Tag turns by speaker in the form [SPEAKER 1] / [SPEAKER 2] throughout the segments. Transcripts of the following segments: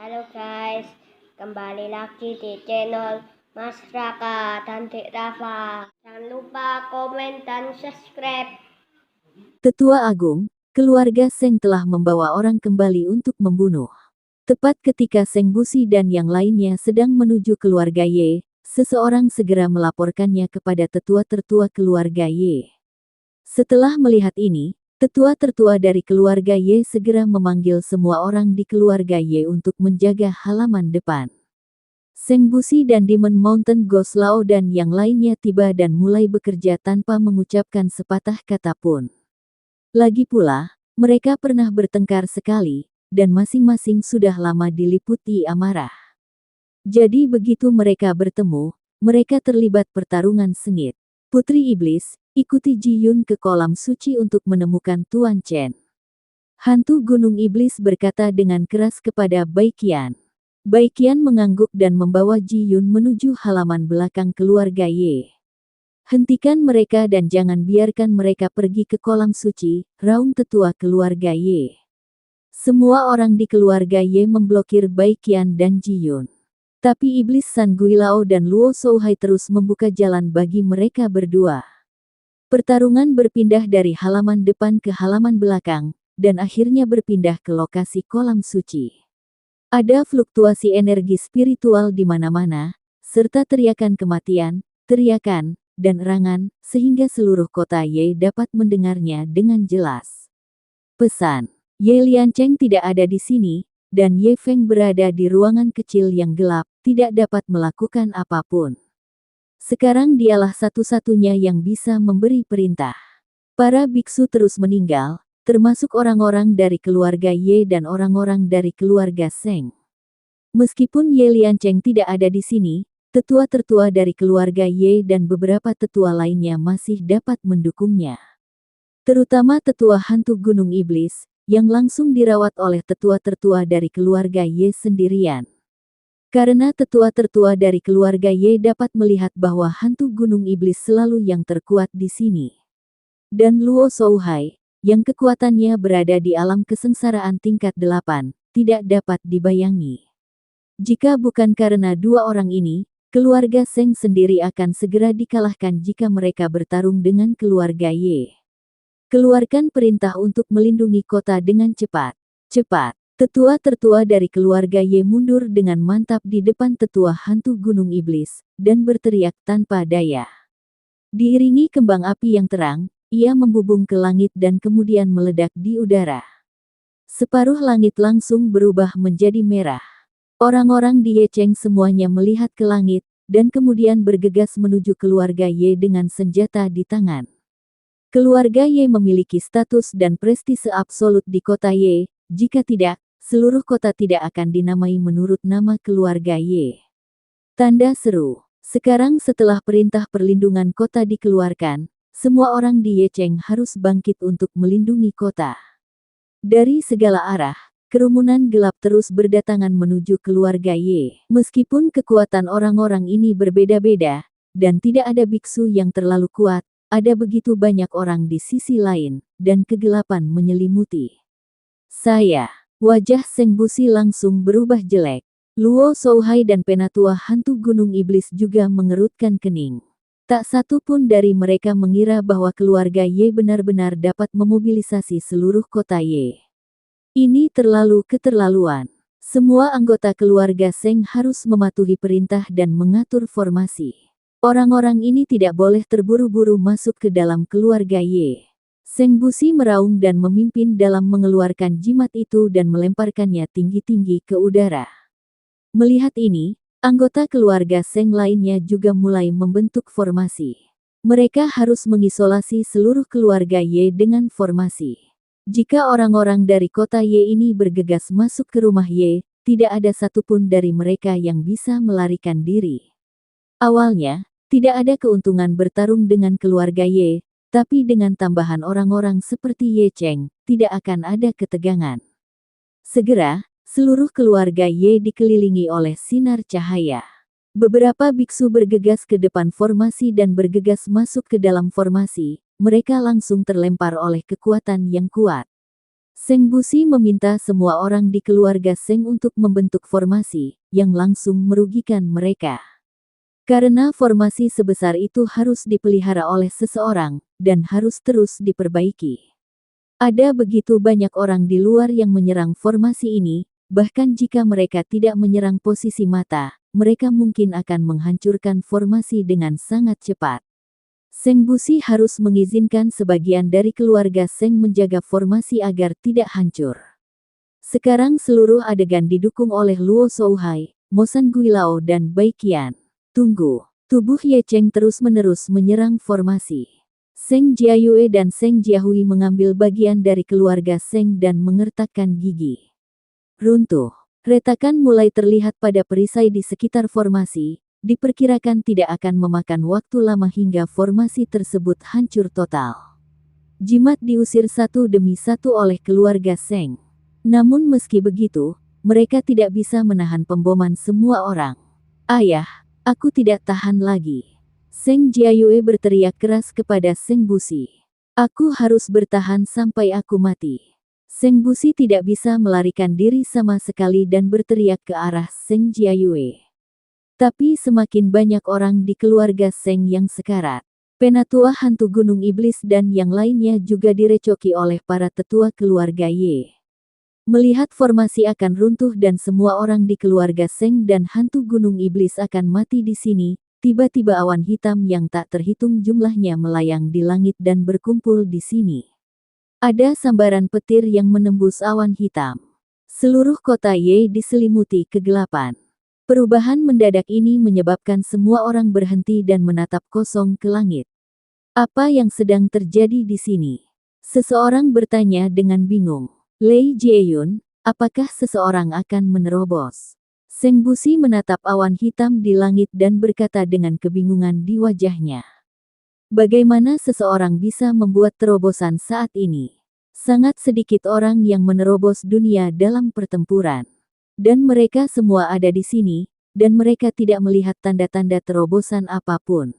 [SPEAKER 1] Halo guys, kembali lagi di channel Mas Raka dan Dek Rafa. Jangan lupa komen dan subscribe.
[SPEAKER 2] Tetua Agung, keluarga Seng telah membawa orang kembali untuk membunuh. Tepat ketika Seng Busi dan yang lainnya sedang menuju keluarga Y, seseorang segera melaporkannya kepada tetua tertua keluarga Y. Setelah melihat ini, tetua tertua dari keluarga Y segera memanggil semua orang di keluarga Y untuk menjaga halaman depan. Seng Busi dan Demon Mountain Ghost Lao dan yang lainnya tiba dan mulai bekerja tanpa mengucapkan sepatah kata pun. Lagi pula, mereka pernah bertengkar sekali, dan masing-masing sudah lama diliputi amarah. Jadi begitu mereka bertemu, mereka terlibat pertarungan sengit. Putri Iblis, ikuti Ji Yun ke kolam suci untuk menemukan Tuan Chen. Hantu Gunung Iblis berkata dengan keras kepada Bai Qian. Bai Qian mengangguk dan membawa Ji Yun menuju halaman belakang keluarga Ye. Hentikan mereka dan jangan biarkan mereka pergi ke kolam suci, raung tetua keluarga Ye. Semua orang di keluarga Ye memblokir Bai Qian dan Ji Yun. Tapi Iblis San Guilao dan Luo Shouhai terus membuka jalan bagi mereka berdua. Pertarungan berpindah dari halaman depan ke halaman belakang, dan akhirnya berpindah ke lokasi kolam suci. Ada fluktuasi energi spiritual di mana-mana, serta teriakan kematian, teriakan, dan erangan, sehingga seluruh kota Ye dapat mendengarnya dengan jelas. Pesan, Ye Liancheng tidak ada di sini, dan Ye Feng berada di ruangan kecil yang gelap, tidak dapat melakukan apapun. Sekarang dialah satu-satunya yang bisa memberi perintah. Para biksu terus meninggal, termasuk orang-orang dari keluarga Ye dan orang-orang dari keluarga Seng. Meskipun Ye Liancheng tidak ada di sini, tetua tertua dari keluarga Ye dan beberapa tetua lainnya masih dapat mendukungnya. Terutama tetua hantu Gunung Iblis, yang langsung dirawat oleh tetua tertua dari keluarga Ye sendirian. Karena tetua tertua dari keluarga Ye dapat melihat bahwa hantu Gunung Iblis selalu yang terkuat di sini. Dan Luo Shouhai, yang kekuatannya berada di alam kesengsaraan tingkat 8, tidak dapat dibayangi. Jika bukan karena dua orang ini, keluarga Seng sendiri akan segera dikalahkan jika mereka bertarung dengan keluarga Ye. Keluarkan perintah untuk melindungi kota dengan cepat. Cepat. Tetua tertua dari keluarga Ye mundur dengan mantap di depan tetua hantu Gunung Iblis, dan berteriak tanpa daya. Diiringi kembang api yang terang, ia membubung ke langit dan kemudian meledak di udara. Separuh langit langsung berubah menjadi merah. Orang-orang di Yecheng semuanya melihat ke langit, dan kemudian bergegas menuju keluarga Ye dengan senjata di tangan. Keluarga Ye memiliki status dan prestise absolut di kota Ye, jika tidak, seluruh kota tidak akan dinamai menurut nama keluarga Ye. Tanda seru. Sekarang setelah perintah perlindungan kota dikeluarkan, semua orang di Yecheng harus bangkit untuk melindungi kota. Dari segala arah, kerumunan gelap terus berdatangan menuju keluarga Ye. Meskipun kekuatan orang-orang ini berbeda-beda, dan tidak ada biksu yang terlalu kuat, ada begitu banyak orang di sisi lain, dan kegelapan menyelimuti. Wajah Seng Busi langsung berubah jelek. Luo Shouhai dan penatua hantu Gunung Iblis juga mengerutkan kening. Tak satu pun dari mereka mengira bahwa keluarga Ye benar-benar dapat memobilisasi seluruh kota Ye. Ini terlalu keterlaluan. Semua anggota keluarga Seng harus mematuhi perintah dan mengatur formasi. Orang-orang ini tidak boleh terburu-buru masuk ke dalam keluarga Ye. Seng Busi meraung dan memimpin dalam mengeluarkan jimat itu dan melemparkannya tinggi-tinggi ke udara. Melihat ini, anggota keluarga Seng lainnya juga mulai membentuk formasi. Mereka harus mengisolasi seluruh keluarga Ye dengan formasi. Jika orang-orang dari kota Ye ini bergegas masuk ke rumah Ye, tidak ada satupun dari mereka yang bisa melarikan diri. Awalnya, tidak ada keuntungan bertarung dengan keluarga Ye, tapi dengan tambahan orang-orang seperti Ye Cheng, tidak akan ada ketegangan. Segera, seluruh keluarga Ye dikelilingi oleh sinar cahaya. Beberapa biksu bergegas ke depan formasi dan bergegas masuk ke dalam formasi. Mereka langsung terlempar oleh kekuatan yang kuat. Seng Busi meminta semua orang di keluarga Seng untuk membentuk formasi, yang langsung merugikan mereka. Karena formasi sebesar itu harus dipelihara oleh seseorang, dan harus terus diperbaiki. Ada begitu banyak orang di luar yang menyerang formasi ini, bahkan jika mereka tidak menyerang posisi mata, mereka mungkin akan menghancurkan formasi dengan sangat cepat. Seng Busi harus mengizinkan sebagian dari keluarga Seng menjaga formasi agar tidak hancur. Sekarang seluruh adegan didukung oleh Luo Shouhai, Mo San Guilao dan Bai Qian. Tunggu, tubuh Ye Cheng terus-menerus menyerang formasi. Seng Jiayue dan Seng Jiahui mengambil bagian dari keluarga Seng dan mengertakkan gigi. Runtuh. Retakan mulai terlihat pada perisai di sekitar formasi, diperkirakan tidak akan memakan waktu lama hingga formasi tersebut hancur total. Jimat diusir satu demi satu oleh keluarga Seng. Namun meski begitu, mereka tidak bisa menahan pemboman semua orang. Ayah, aku tidak tahan lagi. Seng Jiayue berteriak keras kepada Seng Busi. Aku harus bertahan sampai aku mati. Seng Busi tidak bisa melarikan diri sama sekali dan berteriak ke arah Seng Jiayue. Tapi semakin banyak orang di keluarga Seng yang sekarat. Penatua hantu Gunung Iblis dan yang lainnya juga direcoki oleh para tetua keluarga Ye. Melihat formasi akan runtuh dan semua orang di keluarga Seng dan hantu Gunung Iblis akan mati di sini, tiba-tiba awan hitam yang tak terhitung jumlahnya melayang di langit dan berkumpul di sini. Ada sambaran petir yang menembus awan hitam. Seluruh kota Ye diselimuti kegelapan. Perubahan mendadak ini menyebabkan semua orang berhenti dan menatap kosong ke langit. Apa yang sedang terjadi di sini? Seseorang bertanya dengan bingung. Lei Jieyun, apakah seseorang akan menerobos? Seng Busi menatap awan hitam di langit dan berkata dengan kebingungan di wajahnya. Bagaimana seseorang bisa membuat terobosan saat ini? Sangat sedikit orang yang menerobos dunia dalam pertempuran. Dan mereka semua ada di sini, dan mereka tidak melihat tanda-tanda terobosan apapun.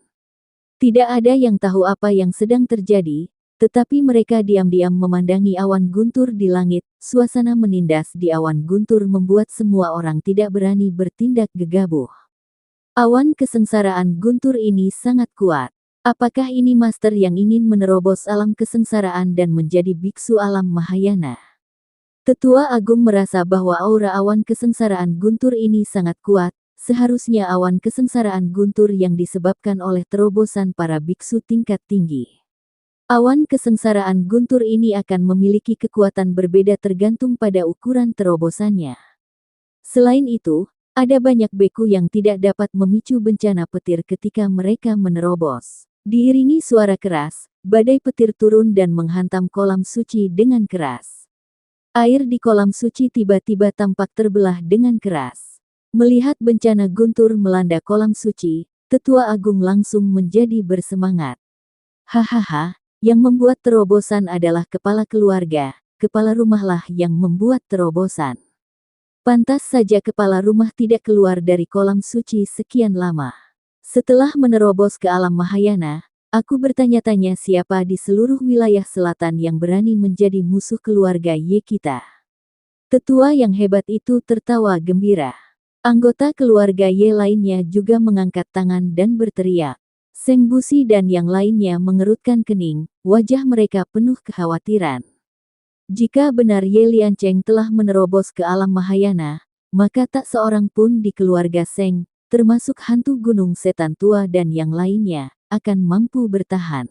[SPEAKER 2] Tidak ada yang tahu apa yang sedang terjadi, tetapi mereka diam-diam memandangi awan guntur di langit. Suasana menindas di awan guntur membuat semua orang tidak berani bertindak gegabah. Awan kesengsaraan guntur ini sangat kuat. Apakah ini master yang ingin menerobos alam kesengsaraan dan menjadi biksu alam Mahayana? Tetua Agung merasa bahwa aura awan kesengsaraan guntur ini sangat kuat. Seharusnya awan kesengsaraan guntur yang disebabkan oleh terobosan para biksu tingkat tinggi. Awan kesengsaraan guntur ini akan memiliki kekuatan berbeda tergantung pada ukuran terobosannya. Selain itu, ada banyak beku yang tidak dapat memicu bencana petir ketika mereka menerobos. Diiringi suara keras, badai petir turun dan menghantam kolam suci dengan keras. Air di kolam suci tiba-tiba tampak terbelah dengan keras. Melihat bencana guntur melanda kolam suci, Tetua Agung langsung menjadi bersemangat. Hahaha, yang membuat terobosan adalah kepala keluarga, kepala rumahlah yang membuat terobosan. Pantas saja kepala rumah tidak keluar dari kolam suci sekian lama. Setelah menerobos ke alam Mahayana, aku bertanya-tanya siapa di seluruh wilayah selatan yang berani menjadi musuh keluarga Ye kita. Tetua yang hebat itu tertawa gembira. Anggota keluarga Ye lainnya juga mengangkat tangan dan berteriak. Seng Busi dan yang lainnya mengerutkan kening, wajah mereka penuh kekhawatiran. Jika benar Ye Liancheng telah menerobos ke alam Mahayana, maka tak seorang pun di keluarga Seng, termasuk hantu gunung setan tua dan yang lainnya, akan mampu bertahan.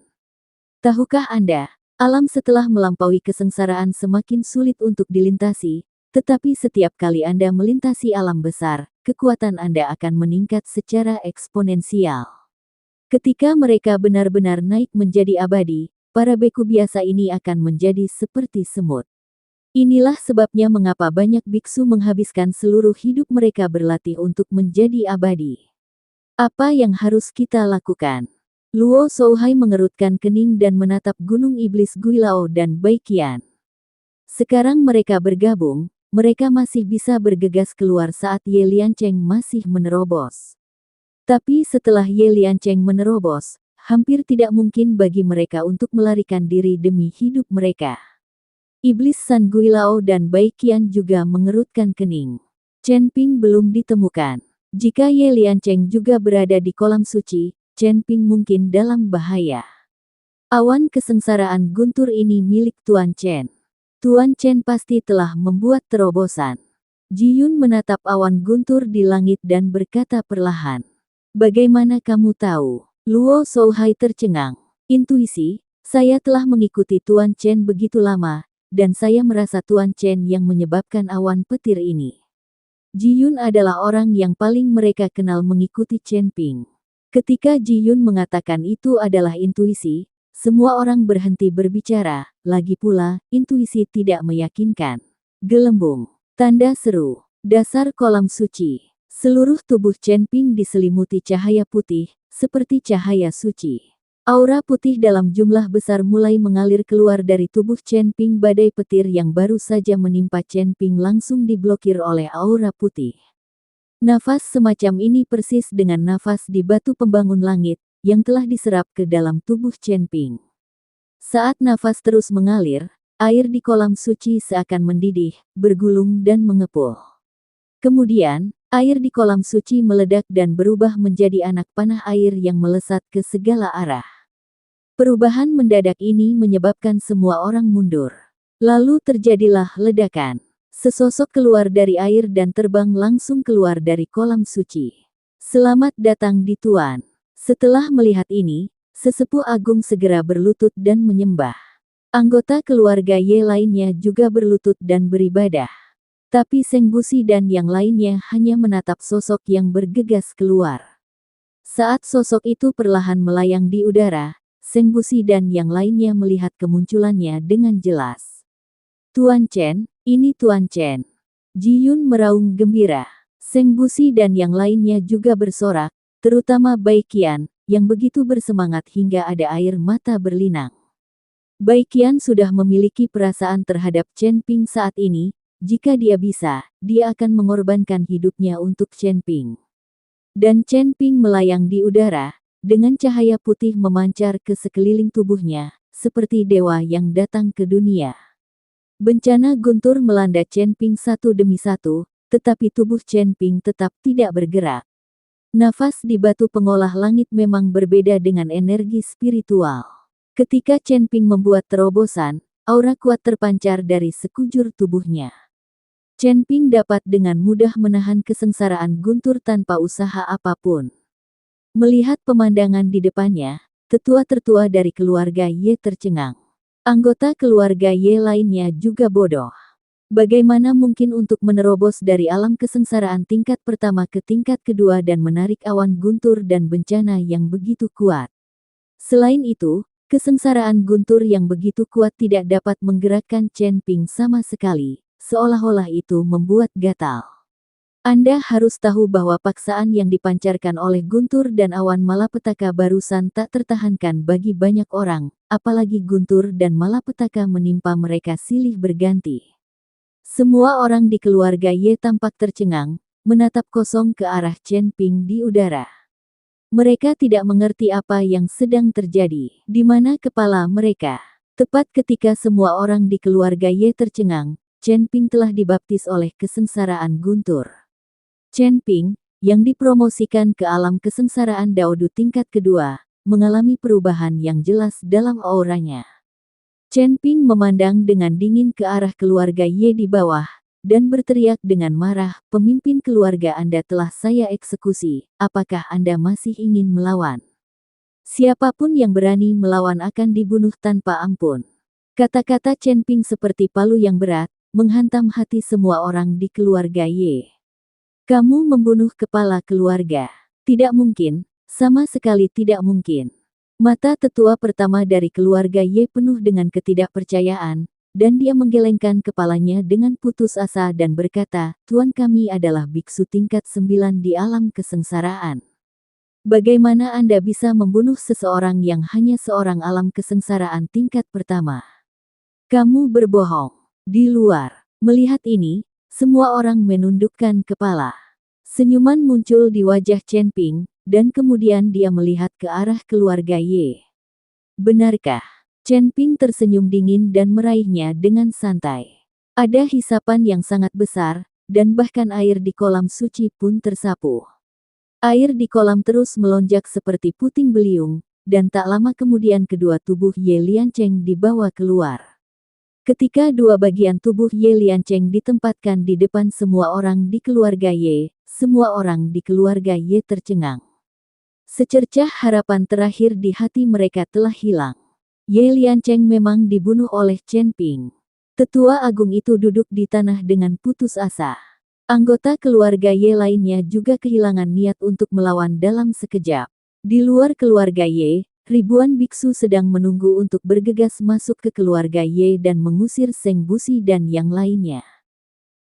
[SPEAKER 2] Tahukah Anda, alam setelah melampaui kesengsaraan semakin sulit untuk dilintasi, tetapi setiap kali Anda melintasi alam besar, kekuatan Anda akan meningkat secara eksponensial. Ketika mereka benar-benar naik menjadi abadi, para beku biasa ini akan menjadi seperti semut. Inilah sebabnya mengapa banyak biksu menghabiskan seluruh hidup mereka berlatih untuk menjadi abadi. Apa yang harus kita lakukan? Luo Shouhai mengerutkan kening dan menatap Gunung Iblis Guilao dan Bai Qian. Sekarang mereka bergabung. Mereka masih bisa bergegas keluar saat Ye Liancheng masih menerobos. Tapi setelah Ye Liancheng menerobos, hampir tidak mungkin bagi mereka untuk melarikan diri demi hidup mereka. Iblis San Guilao dan Bai Qian juga mengerutkan kening. Chen Ping belum ditemukan. Jika Ye Liancheng juga berada di kolam suci, Chen Ping mungkin dalam bahaya. Awan kesengsaraan guntur ini milik Tuan Chen. Tuan Chen pasti telah membuat terobosan. Ji Yun menatap awan guntur di langit dan berkata perlahan. Bagaimana kamu tahu? Luo Shouhai tercengang. Intuisi, saya telah mengikuti Tuan Chen begitu lama, dan saya merasa Tuan Chen yang menyebabkan awan petir ini. Ji Yun adalah orang yang paling mereka kenal mengikuti Chen Ping. Ketika Ji Yun mengatakan itu adalah intuisi, semua orang berhenti berbicara, lagi pula, intuisi tidak meyakinkan. Gelembung. Tanda seru. Dasar kolam suci. Seluruh tubuh Chen Ping diselimuti cahaya putih, seperti cahaya suci. Aura putih dalam jumlah besar mulai mengalir keluar dari tubuh Chen Ping. Badai petir yang baru saja menimpa Chen Ping langsung diblokir oleh aura putih. Nafas semacam ini persis dengan nafas di batu pembangun langit, yang telah diserap ke dalam tubuh Chen Ping. Saat nafas terus mengalir, air di kolam suci seakan mendidih, bergulung dan mengepul. Kemudian, air di kolam suci meledak dan berubah menjadi anak panah air yang melesat ke segala arah. Perubahan mendadak ini menyebabkan semua orang mundur. Lalu terjadilah ledakan. Sesosok keluar dari air dan terbang langsung keluar dari kolam suci. Selamat datang di Tuan. Setelah melihat ini, sesepuh agung segera berlutut dan menyembah. Anggota keluarga Ye lainnya juga berlutut dan beribadah. Tapi Seng Busi dan yang lainnya hanya menatap sosok yang bergegas keluar. Saat sosok itu perlahan melayang di udara, Seng Busi dan yang lainnya melihat kemunculannya dengan jelas. Tuan Chen, ini Tuan Chen. Ji Yun meraung gembira. Seng Busi dan yang lainnya juga bersorak, terutama Bai Qian, yang begitu bersemangat hingga ada air mata berlinang. Bai Qian sudah memiliki perasaan terhadap Chen Ping saat ini, jika dia bisa, dia akan mengorbankan hidupnya untuk Chen Ping. Dan Chen Ping melayang di udara, dengan cahaya putih memancar ke sekeliling tubuhnya, seperti dewa yang datang ke dunia. Bencana guntur melanda Chen Ping satu demi satu, tetapi tubuh Chen Ping tetap tidak bergerak. Nafas di batu pengolah langit memang berbeda dengan energi spiritual. Ketika Chen Ping membuat terobosan, aura kuat terpancar dari sekujur tubuhnya. Chen Ping dapat dengan mudah menahan kesengsaraan guntur tanpa usaha apapun. Melihat pemandangan di depannya, tetua tertua dari keluarga Ye tercengang. Anggota keluarga Ye lainnya juga bodoh. Bagaimana mungkin untuk menerobos dari alam kesengsaraan tingkat pertama ke tingkat kedua dan menarik awan guntur dan bencana yang begitu kuat? Selain itu, kesengsaraan guntur yang begitu kuat tidak dapat menggerakkan Chen Ping sama sekali, seolah-olah itu membuat gatal. Anda harus tahu bahwa paksaan yang dipancarkan oleh guntur dan awan malapetaka barusan tak tertahankan bagi banyak orang, apalagi guntur dan malapetaka menimpa mereka silih berganti. Semua orang di keluarga Ye tampak tercengang, menatap kosong ke arah Chen Ping di udara. Mereka tidak mengerti apa yang sedang terjadi. Di mana kepala mereka? Tepat ketika semua orang di keluarga Ye tercengang, Chen Ping telah dibaptis oleh kesengsaraan guntur. Chen Ping, yang dipromosikan ke alam kesengsaraan Daodu tingkat kedua, mengalami perubahan yang jelas dalam auranya. Chen Ping memandang dengan dingin ke arah keluarga Ye di bawah, dan berteriak dengan marah, "Pemimpin keluarga Anda telah saya eksekusi, apakah Anda masih ingin melawan? Siapapun yang berani melawan akan dibunuh tanpa ampun." Kata-kata Chen Ping seperti palu yang berat, menghantam hati semua orang di keluarga Ye. Kamu membunuh kepala keluarga. Tidak mungkin, sama sekali tidak mungkin. Mata tetua pertama dari keluarga Ye penuh dengan ketidakpercayaan, dan dia menggelengkan kepalanya dengan putus asa dan berkata, "Tuan kami adalah biksu tingkat 9 di alam kesengsaraan. Bagaimana Anda bisa membunuh seseorang yang hanya seorang alam kesengsaraan tingkat pertama? Kamu berbohong." Di luar, melihat ini, semua orang menundukkan kepala. Senyuman muncul di wajah Chen Ping, dan kemudian dia melihat ke arah keluarga Ye. Benarkah? Chen Ping tersenyum dingin dan meraihnya dengan santai. Ada hisapan yang sangat besar, dan bahkan air di kolam suci pun tersapu. Air di kolam terus melonjak seperti puting beliung, dan tak lama kemudian kedua tubuh Ye Liancheng dibawa keluar. Ketika dua bagian tubuh Ye Liancheng ditempatkan di depan semua orang di keluarga Ye, semua orang di keluarga Ye tercengang. Secercah harapan terakhir di hati mereka telah hilang. Ye Liancheng memang dibunuh oleh Chen Ping. Tetua agung itu duduk di tanah dengan putus asa. Anggota keluarga Ye lainnya juga kehilangan niat untuk melawan dalam sekejap. Di luar keluarga Ye, ribuan biksu sedang menunggu untuk bergegas masuk ke keluarga Ye dan mengusir Seng Busi dan yang lainnya.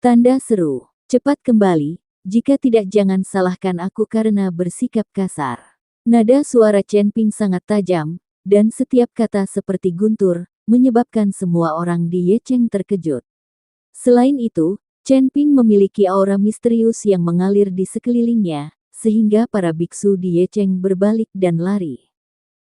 [SPEAKER 2] Tanda seru, cepat kembali, jika tidak jangan salahkan aku karena bersikap kasar. Nada suara Chen Ping sangat tajam, dan setiap kata seperti guntur, menyebabkan semua orang di Yecheng terkejut. Selain itu, Chen Ping memiliki aura misterius yang mengalir di sekelilingnya, sehingga para biksu di Yecheng berbalik dan lari.